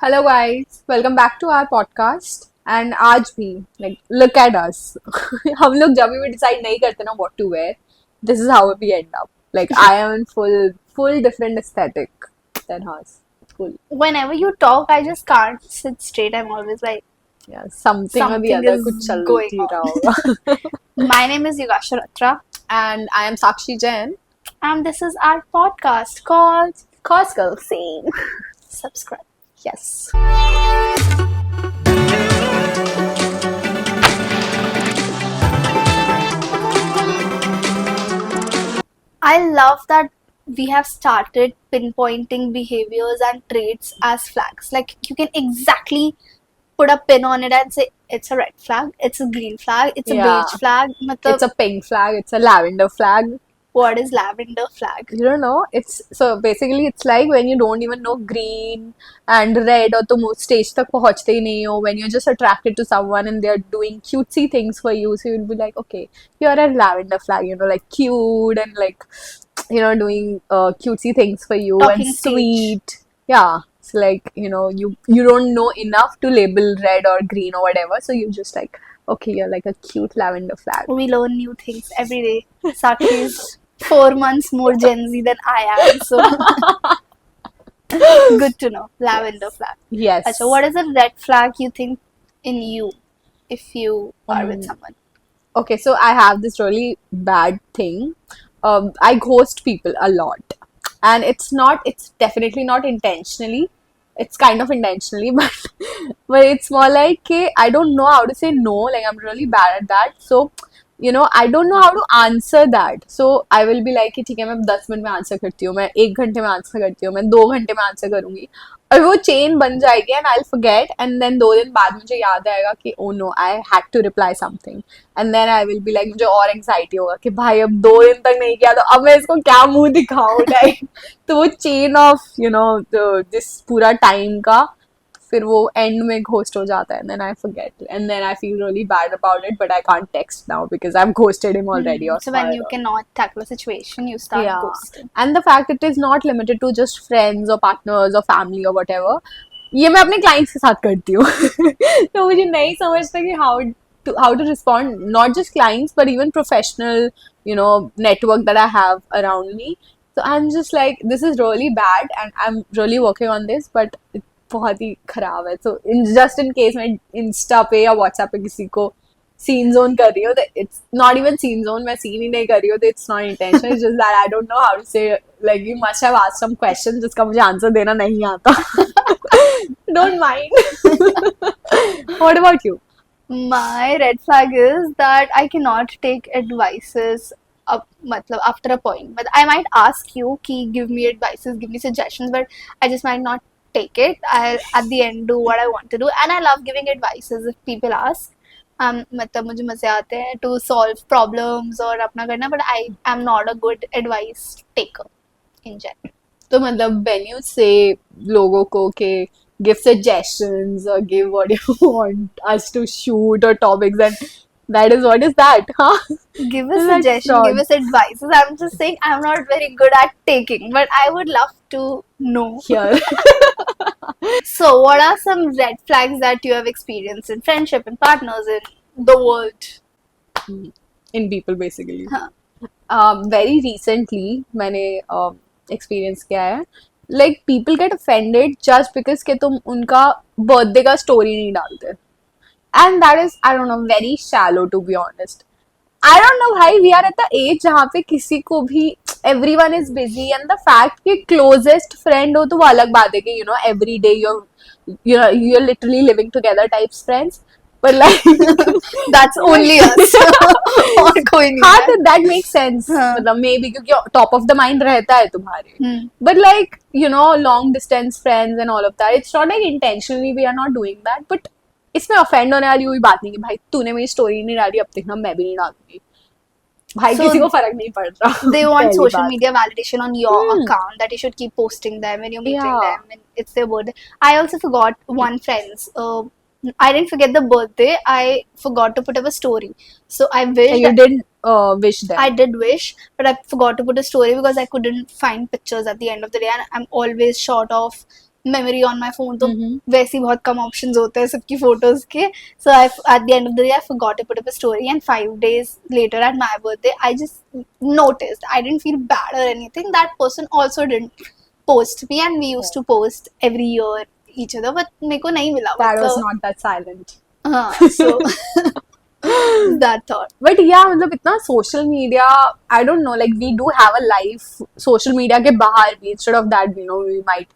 Hello guys, welcome back to our podcast. And आज भी look at us. हम लोग जब भी decide नहीं करते ना what to wear, this is how we end up. Like I am in full different aesthetic than hers. Cool. Whenever you talk, I just can't sit straight. I'm always like, Yeah, something or the something other is कुछ चल going ही रहा on. होगा. My name is Yugasha Ratra, And I am Sakshi Jain. and this is our podcast called Cause Girl Scene. Subscribe. Yes. I love that we have started pinpointing behaviors and traits as flags. Like, you can exactly put a pin on it and say, it's a red flag, it's a green flag, it's a Yeah. beige flag. It's a pink flag, it's a lavender flag. What is lavender flag? You don't know. It's so basically it's like when you don't even know green and red और तुम उस stage तक पहुँचते ही नहीं हो, when you're just attracted to someone and they're doing cutesy things for you, so you'll be like, okay, you're a lavender flag, like cute and doing cutesy things for you Talking and stage. sweet. Yeah. It's like, you don't know enough to label red or green or whatever, so you just like, okay, you're like a cute lavender flag. We learn new things every day. Sakshi is 4 months more Gen Z than I am, so good to know. Lavender flag. Yes. So, what is a red flag you think in you if you are with someone? Okay, so I have this really bad thing. I ghost people a lot. And it's definitely not intentionally. It's kind of intentionally, but it's more like I don't know how to say no. Like I'm really bad at that. So, I don't know how to answer that. So I will be like कि ठीक है मैं 10 minute में answer करती हूँ, मैं 1 घंटे में आंसर करती हूँ, मैं 2 घंटे में आंसर करूंगी और वो चेन बन जाएगी and I forget and then 2 दिन बाद मुझे याद आएगा कि oh no I had to reply something and then I will be like मुझे और एंग्जाइटी होगा कि भाई अब 2 दिन तक नहीं किया तो अब मैं इसको क्या मुंह दिखाऊं लाइक तो वो चेन ऑफ जिस पूरा टाइम का फिर वो एंड में घोस्ट हो जाता है then I forget and then I feel really bad about it but I can't text now because I've ghosted him already or So, when you whatever. cannot tackle a situation, you start Yeah. ghosting. And the fact it is not limited to just friends or partners or family or whatever. ये मैं अपने clients के साथ करती हूँ तो मुझे नहीं समझता कि how to respond not just clients but even professional network that I have around me. So I'm just like this is really bad and I'm really working on this but बहुत ही खराब है सो जस्ट इन केस मैं Insta पे या WhatsApp पे किसी को scene zone कर रही हूँ तो it's not even seen zone मैं सीन ही नहीं कर रही हूँ तो it's not intention it's just that I don't know how to say like you must have asked some question जिसका मुझे आंसर देना नहीं आता don't mind what about you My red flag is that I cannot take advices after a point. But I might ask you कि give me advices, give me suggestions, but I just might not take it. I'll at the end do what I want to do, and I love giving advices if people ask. मतलब मुझे मजे आते हैं to solve problems और अपना करना, but I am not a good advice taker in general. तो मतलब when you say लोगों को कि give suggestions or give what you want us to shoot or topics and that is that huh Give a That's suggestion, wrong. give us advices. I'm just saying I'm not very good at taking, but I would love to know. here So, what are some red flags that you have experienced in friendship and partners in the world? in people basically हाँ. very recently मैंने experience किया है like people get offended just because कि तुम उनका birthday का story नहीं डालते and that is I don't know very shallow to be honest I don't know why we are at the age जहाँ पे किसी को भी everyone is busy and the fact कि closest friend हो तो वो अलग बात है कि every day you're literally living together types friends but like That's only us. और कोई नहीं हाँ है. तो that makes sense हाँ. मतलब maybe क्योंकि top of the mind रहता है तुम्हारे Hmm. but like long distance friends and all of that it's not like intentionally we are not doing that but इसमें offend होने वाली कोई बात नहीं कि भाई तूने मेरी story नहीं डाली अब देखना मैं भी नहीं डालूंगी भाई So, किसी को फर्क नहीं पड़ रहा They want पहली social बात। media validation on your Hmm. account that you should keep posting them when you're meeting Yeah. them and it's their birthday. I also forgot one friend's. I didn't forget the birthday. I forgot to put up a story. So I wished you didn't wish them I did wish, but I forgot to put a story because I couldn't find pictures at the end of the day, and I'm always short of memory on my phone, तो Mhm. वैसे ही बहुत कम options होते हैं सबकी photos के. So I at the end of the day I forgot to put up a story, and 5 days later at my birthday I just noticed. I didn't feel bad or anything. That person also didn't post me, and we used to post every year each other, but मेरे को नहीं मिला. That was मतलब not that silent. हाँ, so that thought. But yeah, मतलब इतना social media, I don't know, like we do have a life social media के बाहर भी. Instead of that, you know, we might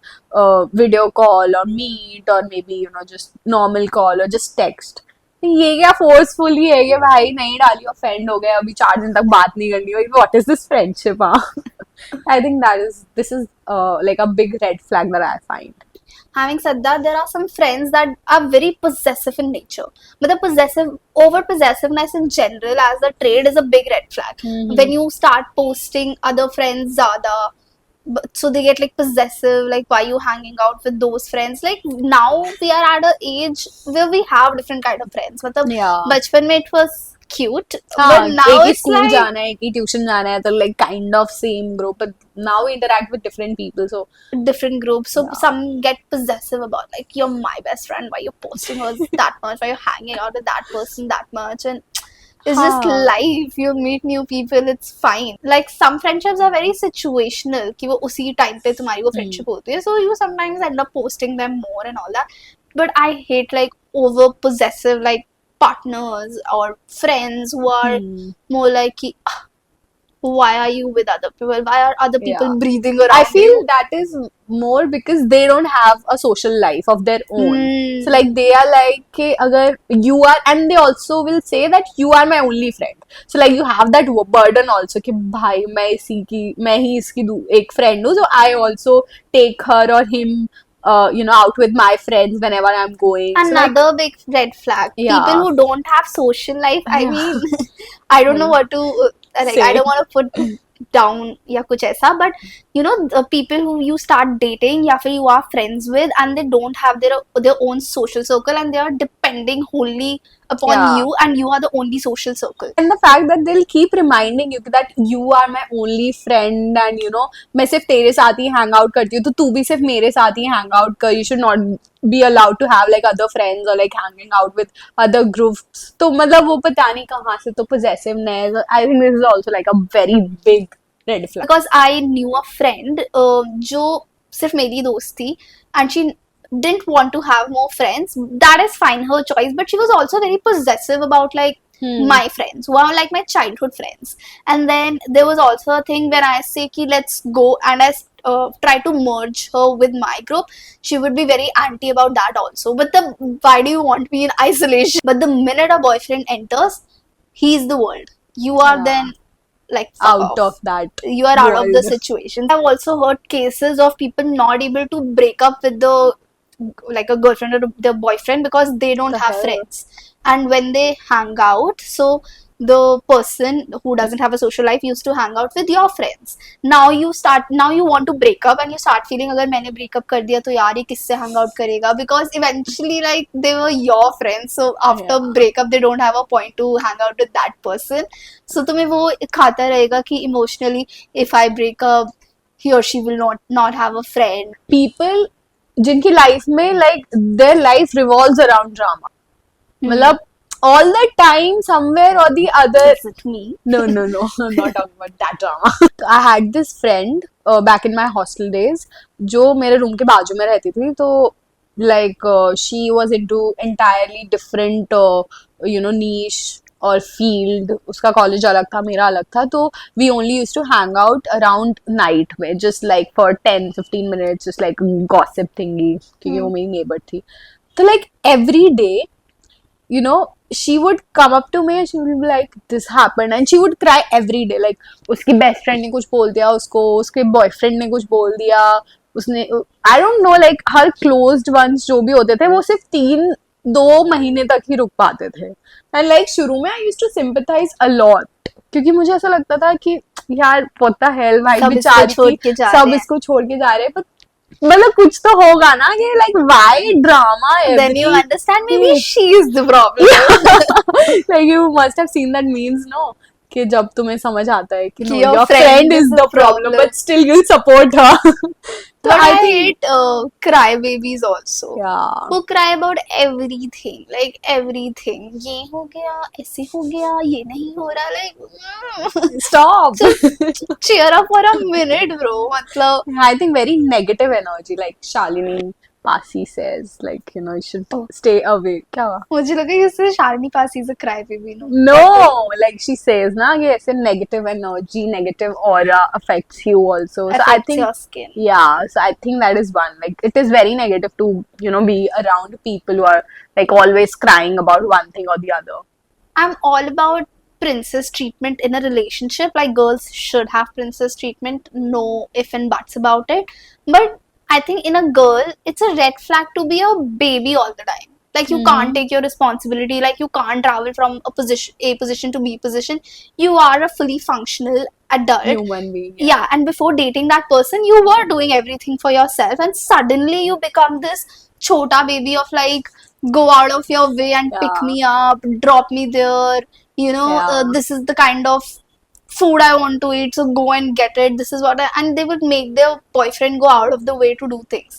video call or meet, or maybe, you know, just normal call or just text. ये क्या forcefully है कि भाई नहीं डाली, offend हो गए, अभी 4 दिन तक बात नहीं करनी. What is this friendship? I think this is like a big red flag that I find. Having said that, there are some friends that are very possessive in nature. But the over possessiveness in general as a trait is a big red flag. Mhm. When you start posting other friends zyada, so they get like possessive, like why you hanging out with those friends? Like now we are at a age where we have different kind of friends. मतलब Yeah. बचपन में it was cute, हाँ, but now एक ही it's school like जाना है, एक ही tuition जाना है, तो like kind of same group, but now we interact with different people, so different groups. So Yeah. some get possessive about like you're my best friend, why you're posting us that much, why you're hanging out with that person that much, and it's just हाँ. life. You meet new people, it's fine. Like some friendships are very situational कि वो उसी time पे तुम्हारी वो friendship होती है, so you sometimes end up posting them more and all that. But I hate like over possessive like partners or friends who are more like कि, why are you with other people? Why are other people Yeah. breathing around I feel you? that is more because they don't have a social life of their own. Hmm. So like they are like कि अगर you are, and they also will say that you are my only friend. So like you have that burden also कि भाई मैं ही इसकी एक friend हूँ, so I also take her or him you know, out with my friends whenever I'm going. Another big red flag. Yeah. People who don't have social life. I Yeah. mean, I don't know what to like. I Say. don't want to put down या कुछ ऐसा, but you know the people who you start dating या फिर you are friends with and they don't have their own social circle and they are depending wholly upon Yeah. you and you are the only social circle. And the fact that they'll keep reminding you that you are my only friend, and you know, मैं सिर्फ तेरे साथ ही hang out करती हूँ, तो तू भी सिर्फ मेरे साथ ही hang out कर. You should not be allowed to have like other friends or like hanging out with other groups. तो मतलब वो पता नहीं कहाँ से तो possessiveness. I think this is also like a very big red flag. Because I knew a friend जो सिर्फ मेरी दोस्त थी and she didn't want to have more friends. That is fine, her choice, but she was also very possessive about like my friends who are like my childhood friends. And then there was also a thing when I say ki let's go and I try to merge her with my group, she would be very anti about that also. But why do you want me in isolation? But the minute a boyfriend enters, he's the world. You are Yeah. then like fuck Out off. of that You are out of the world. situation. I've also heard cases of people not able to break up with the like a girlfriend or the boyfriend because they don't The have hell? friends, and when they hang out, so the person who doesn't have a social life used to hang out with your friends. Now you want to break up and you start feeling अगर मैंने break up कर दिया तो यार ये किससे hang out करेगा, because eventually like they were your friends, so after breakup they don't have a point to hang out with that person. So तुम्हें वो खाता रहेगा कि emotionally if I break up he or she will not have a friend. People जिनकी life में like their life revolves around drama. मतलब all the time somewhere or the other. Is it me? No, I'm not talking about that drama. I had this friend back in my hostel days जो मेरे room के बाजू में रहती थी, तो like she was into entirely different you know, niche और field. उसका कॉलेज अलग था, मेरा अलग था, तो we only used to hang out around night में, just like for 10-15 minutes, just like gossip thingy, क्योंकि वो मेरी neighbor थी. तो like every day, you know, she would come up to me and she would be like, this happened, and she would cry every day. Like उसकी best friend ने कुछ बोल दिया उसको, उसके boyfriend ने कुछ बोल दिया, उसने I don't know, like her closed ones जो भी होते थे वो सिर्फ 3-2 महीने तक ही रुक पाते थे. And like शुरू में I used to sympathize a lot, क्योंकि मुझे ऐसा लगता था कि यार what the hell, भाई बेचारी की सब इसको छोड़ के जा रहे हैं, मतलब कुछ तो होगा ना कि like why drama every... Then you understand maybe she is the problem. Like you must have seen that memes, no, कि जब तुम्हें समझ आता है कि कि no, your your friend friend is is the the problem, problem. but still you support her. So But I think, hate crybabies also. yeah, Who cry about everything, like everything. ये हो गया, ऐसे हो गया, ये नहीं हो रहा, like stop. just cheer up for a minute, bro. मतलब I think very negative energy, like Shalini Pasi says, like, you know, you should oh, stay away. क्या हुआ? मुझे लगा कि इससे Shalini Pasi is a crybaby, no. No, like she says, na, ये ऐसे negative energy, negative aura affects you also. So I Affects think, your skin. yeah, so I think that is one. Like it is very negative to, you know, be around people who are like always crying about one thing or the other. I'm all about princess treatment in a relationship. Like girls should have princess treatment, no if and buts about it. But I think in a girl, it's a red flag to be a baby all the time. Like you can't take your responsibility. Like you can't travel from A position to B position. You are a fully functional adult. Human being. Yeah, and before dating that person, you were doing everything for yourself, and suddenly you become this chota baby of like, go out of your way and pick Yeah. me up, drop me there. Yeah. This is the kind of food I want to eat, so go and get it. This is and they would make their boyfriend go out of the way to do things.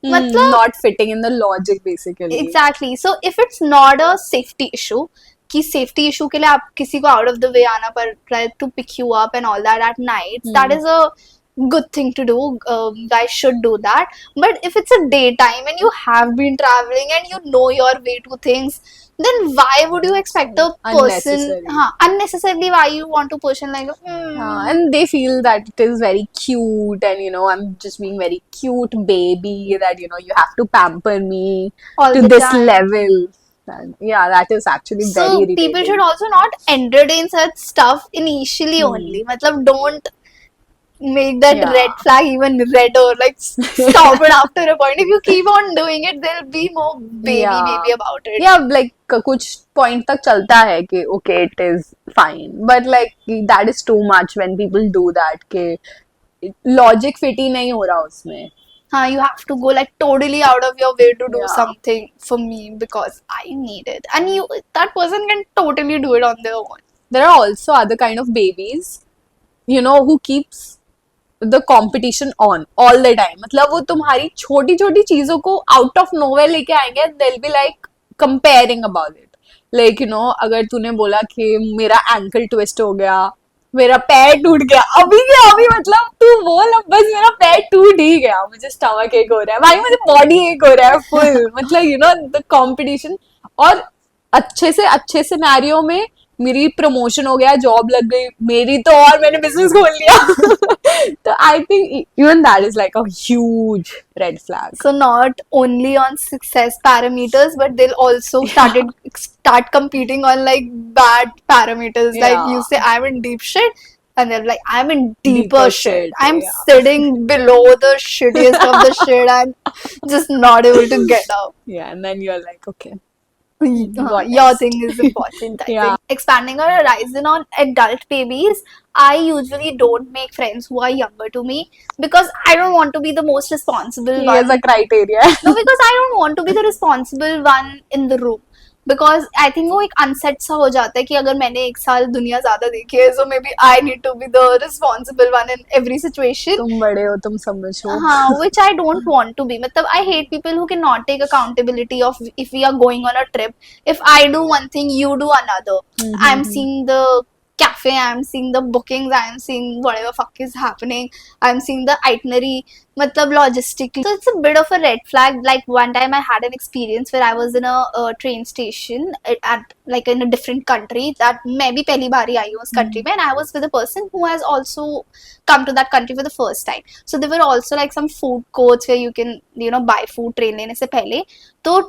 मतलब Not fitting in the logic basically. exactly. So if it's not a safety issue, कि safety issue के लिए आप किसी को out of the way आना पड़ रहा है to pick you up and all that at night, that is a good thing to do. Guys should do that. But if it's a daytime and you have been traveling and you know your way to things, then why would you expect a person Unnecessary. Unnecessarily why you want to push and like And they feel that it is very cute, and you know, I'm just being very cute baby, that you know, you have to pamper me all to the this time. level. And yeah, that is actually very So irritating. people should also not entertain such stuff initially only. मतलब don't make that Yeah. red flag even redder. Like stop it after a point. If you keep on doing it, there'll be more baby about it. Yeah, like कुछ point तक चलता है कि okay, it is fine, but like that is too much when people do that कि logic fit ही नहीं हो रहा उसमें. You have to go like totally out of your way to do Yeah. something for me because I need it, and that person can totally do it on their own. There are also other kind of babies, you know, who keeps the competition on all the time. मतलब वो तुम्हारी छोटी छोटी चीजों को out of nowhere लेके आएंगे, they'll be like comparing about it. Like, you know, अगर तूने बोला कि मेरा ankle twist हो गया, मेरा पैर टूट गया, अभी के अभी, मतलब तू बोल अब बस मेरा पैर टूट ही गया, मुझे स्टमक एक हो रहा है भाई, मुझे बॉडी एक हो रहा है फुल, मतलब यू नो द कंपटीशन. और अच्छे सिनेरियो में मेरी प्रमोशन हो गया, जॉब लग गई मेरी तो, और मैंने बिजनेस खोल लिया. तो I think even that is like a huge red flag. So not only on success parameters, but they'll also start competing on like bad parameters. Like Yeah. you say, I'm in deep shit, and they're like, I'm in deeper Deeper shit. shit, I'm yeah. sitting below the shittiest of the shit and just not able to get up. Yeah, and then you're like, okay. Your next? thing is important. I Yeah. think. Expanding our horizon on adult babies, I usually don't make friends who are younger to me because I don't want to be the most responsible one. Here's a criteria. No, because I don't want to be the responsible one in the room. Because I think वो एक unset सा हो जाता है कि अगर मैंने एक साल दुनिया ज्यादा देखी है, so maybe I need to be the responsible one in every situation. तुम बड़े हो, तुम समझो. हाँ, which I don't want to be. मतलब I hate people who cannot take accountability of if we are going on a trip. If I do one thing, you do another. I'm seeing the cafe, I'm seeing the bookings, I'm seeing whatever fuck is happening, I'm seeing the itinerary, matlab logistically. So it's a bit of a red flag. Like one time I had an experience where I was in a train station at like in a different country that maybe pehli baari aayi hu us country mein, and I was with a person who has also come to that country for the first time. So there were also like some food courts where you can, you know, buy food train lene se pehle. तो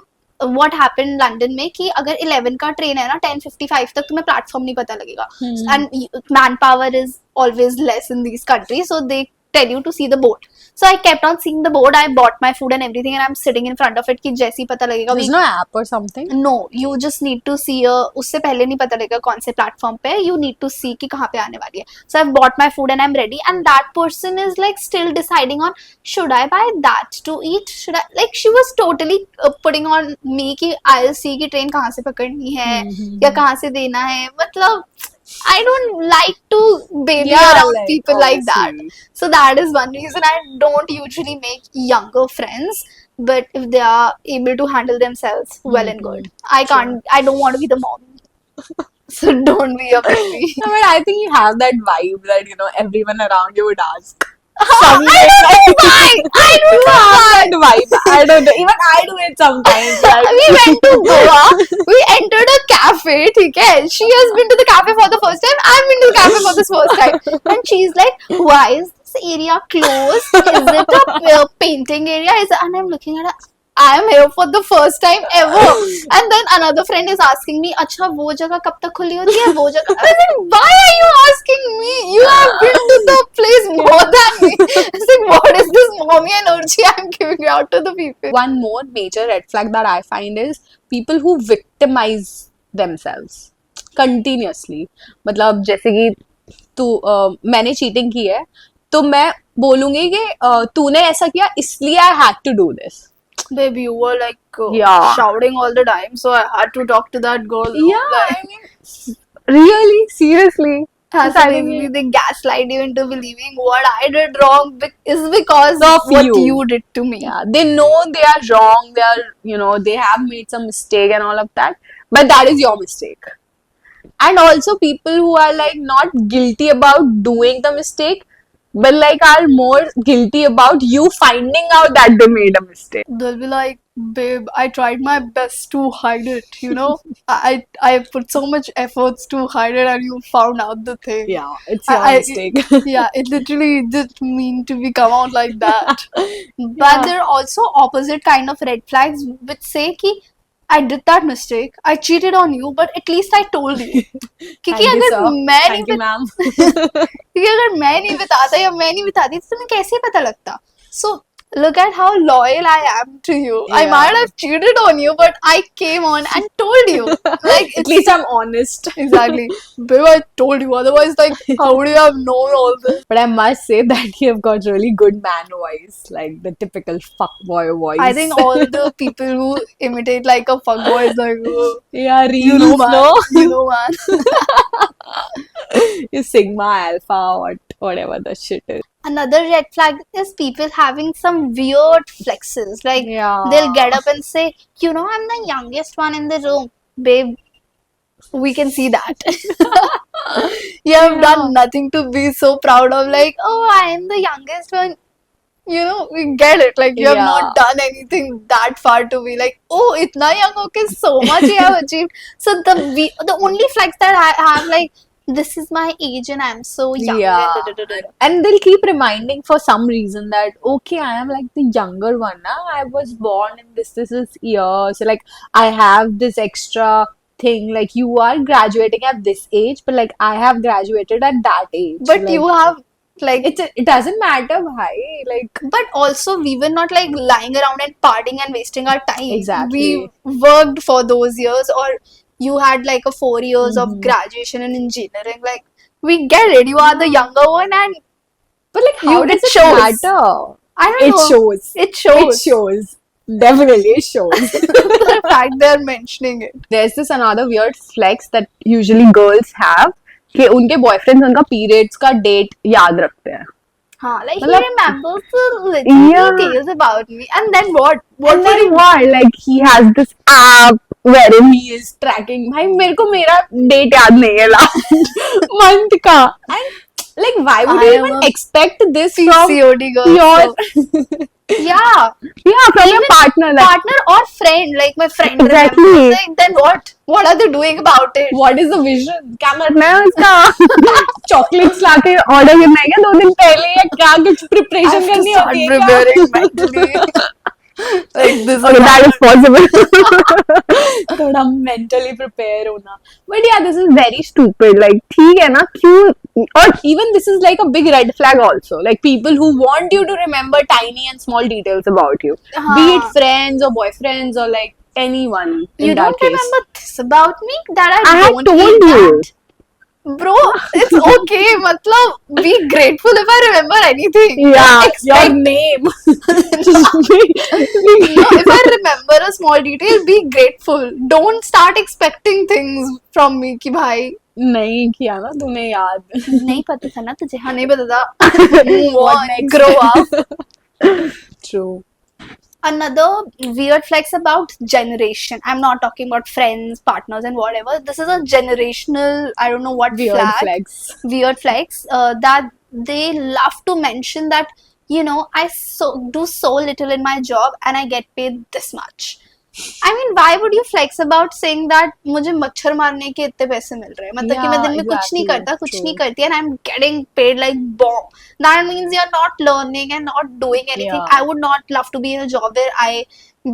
what happened London में कि अगर 11 का train है ना 10:55 तक तुम्हें platform नहीं पता लगेगा, and manpower is always less in these countries, so they tell you to see the board. So I kept on seeing the board. I bought my food and everything, and I'm sitting in front of it कि जैसे ही पता लगेगा. There's no app or something? No, you just need to see उससे पहले नहीं पता लगेगा कौन से प्लेटफॉर्म पे है. You need to see कि कहाँ पे आने वाली है. So I've bought my food and I'm ready, and that person is like still deciding on should I buy that to eat? Should I, like she was totally putting on me कि I'll see कि train कहाँ से पकड़नी है या कहाँ से देना है. मतलब I don't like to baby Yeah, around like, people like that. obviously. So that is one reason I don't usually make younger friends. But if they are able to handle themselves, well and good. I can't. I don't want to be the mom. So don't be a baby. No, but I think you have that vibe that, you know, everyone around you would ask. I don't know why. I You don't know have why. that vibe. I don't know. Even I do it sometimes. Like, We went to Goa. We entered a cafe. Okay, she has been to the cafe for the first time. I've been to the cafe for the first time, and she's like, "Why is this area closed? Is it a painting area?" And I'm looking at her. I am here for the first time ever. And then another friend is asking me, "अच्छा वो जगह कब तक खुली होती है? वो जगह." I said, "Why are you asking me? You have been to the place more than me." I said, "What is this mommy energy I'm giving out to the people?" one more major red flag that I find is people who victimize themselves continuously. मतलब जैसे कि मैंने cheating की है तो मैं बोलूंगी कि तूने ऐसा किया इसलिए I had to do this. Baby, you were like Yeah. shouting all the time, so I had to talk to that girl. no? Yeah, Like, I mean, really, seriously. so I think basically, they gaslight you into believing what I did wrong is because Of what you. you did to me. Yeah, they know they are wrong. They are, you know, they have made some mistake and all of that. But that is your mistake. And also people who are like not guilty about doing the mistake, but like are more guilty about you finding out that they made a mistake. They'll be like, "Babe, I tried my best to hide it. You know, I put so much efforts to hide it, and you found out the thing." Yeah, it's your mistake. Yeah, it literally didn't mean to be come out like that. But Yeah. there are also opposite kind of red flags which say कि I did that mistake, I cheated on you, but at least I told you. क्योंकि Thank you, अगर sir. मैं नहीं Thank you, ma'am. क्योंकि अगर मैं नहीं बताता या मैं नहीं बताती तो तुम्हें कैसे पता लगता? So look at how loyal I am to you. I Yeah. might have cheated on you, but I came on and told you. Like At least I'm honest. exactly, babe, I told you. Otherwise, like, how would you have known all this? But I must say that you have got really good man voice, like the typical fuckboy voice. I think all the people who imitate like a fuckboy is like, oh, yeah, reels, you know, man. no? You know, man. You Sigma, Alpha, whatever the shit is. Another red flag is people having some weird flexes. Like, Yeah. they'll get up and say, "You know, I'm the youngest one in the room." Babe, we can see that. You have Yeah. done nothing to be so proud of. Like, "Oh, I am the youngest one." You know, we get it. Like, you have Yeah. not done anything that far to be like, "Oh, itna young, okay, so much you have achieved." So the only flex that I have, like, this is my age and I'm so young. Yeah. And da, da, da, da. And they'll keep reminding for some reason that, okay, I am like the younger one. Na? I was born in this is year. So, like, I have this extra thing. Like, you are graduating at this age, but like, I have graduated at that age. But like, you have, like, it doesn't matter, bhai. Like, but also we were not like lying around and partying and wasting our time. Exactly. We worked for those years, or you had like a 4 years of Mhm. graduation in engineering. Like, we get it. You are the younger one, and but like, how You- does it it shows. matter? I don't It know. shows. It shows. It shows. Definitely, it shows. The fact they're mentioning it. There's this another weird flex that usually girls have कि उनके boyfriends उनका periods का date याद रखते हैं. Huh, like he मतलब- remembers the little Yeah. details about me, and then what? What And would then he? what? Like he has this app wherein he is tracking. भाई मेरे को मेरा date याद नहीं है last month का. And like why would I you am even a expect this from PCOD girl. your so- Yeah, yeah from your Even partner? Like partner or friend. Like my friend Exactly. remembers. Like, then what? What are they doing about it? what is the vision? क्या करना है उसका? Chocolates लाके order करना है क्या 2 दिन पहले या क्या कुछ I preparation have to करनी start होती है क्या? preparing mentally. Like this. Okay, is that is possible. थोड़ा mentally prepare होना. But yeah, this is very stupid. Like, ठीक है ना, क्यों? Or even this is like a big red flag also. Like people who want you to remember tiny and small details about you, be it Haan. friends or boyfriends or like anyone. You in that don't case. remember this about me? That I I have don't told eat you. that? Bro, it's okay. Matlab, be grateful if I remember anything. Yeah, Don't expect. your name. Just No, if I remember a small detail, be grateful. Don't start expecting things from me. Ki bhai, नहीं किया ना तूने याद. नहीं पता था ना तुझे. हाँ नहीं पता था. Move What on, next? grow up. True. Another weird flex about generation. I'm not talking about friends, partners, and whatever. This is a generational, I don't know what Weird flag, flex. weird flex, that they love to mention that, I do so little in my job and I get paid this much. I mean, why would you flex about saying that मुझे मच्छर मारने के इतने पैसे मिल रहे हैं, मतलब कि मैं Yeah, दिन में कुछ नहीं exactly. करता, कुछ True. नहीं करती, and I'm getting paid like bomb. That means you're not learning and not doing anything. Yeah. I would not love to be in a job where I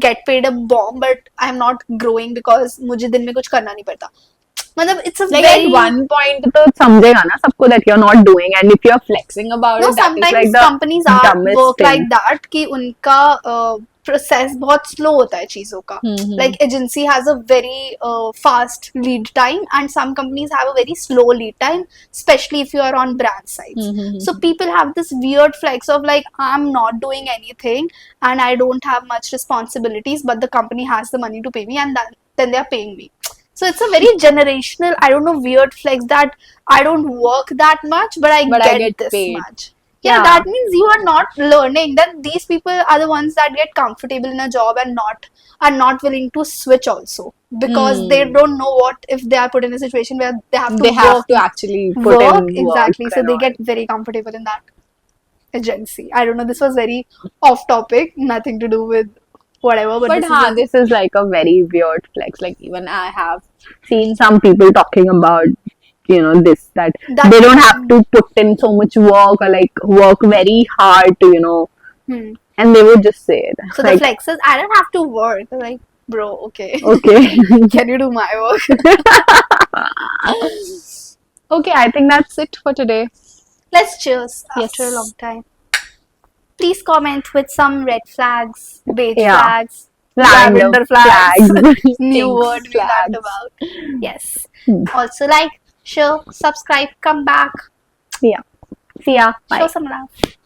get paid a bomb, but I'm not growing because मुझे दिन में कुछ करना नहीं पड़ता. मतलब it's a Like very at one point तो समझेगा ना सबको that you're not doing, and if you're flexing about no, it, that is sometimes like the companies are dumbest work thing. like that कि उनका प्रोसेस बहुत slow होता है चीजों का. Like agency has a very fast lead time and some companies have a very slow lead time, especially if you are on brand sides. So people have this weird flex of like, I'm not doing anything and I don't have much responsibilities, but the company has the money to pay me, and then they are paying me. So it's a very generational, I don't know, weird flex that I don't work that much, but I get this paid. much. Yeah, Yeah. that means you are not learning. Then these people are the ones that get comfortable in a job and are not willing to switch also, because they don't know what if they are put in a situation where they have to They have work, to actually put in work. exactly. So and they all. get very comfortable in that agency. I don't know. This was very off topic, nothing to do with whatever. But But this हाँ, is this is like a very weird flex. Like even I have seen some people talking about, this that they don't have to put in so much work or like work very hard to, and they would just say it. so like, the flexes. I don't have to work. Like, bro, okay. okay. Can you do my work? Okay, I think that's it for today. Let's cheers Yes. after a long time. Please comment with some red flags, beige Yeah. flags, Random lavender flags, new pink word we learned flags. about. Yes. Also like, share, subscribe, come back, Yeah. See ya. Bye. show some love.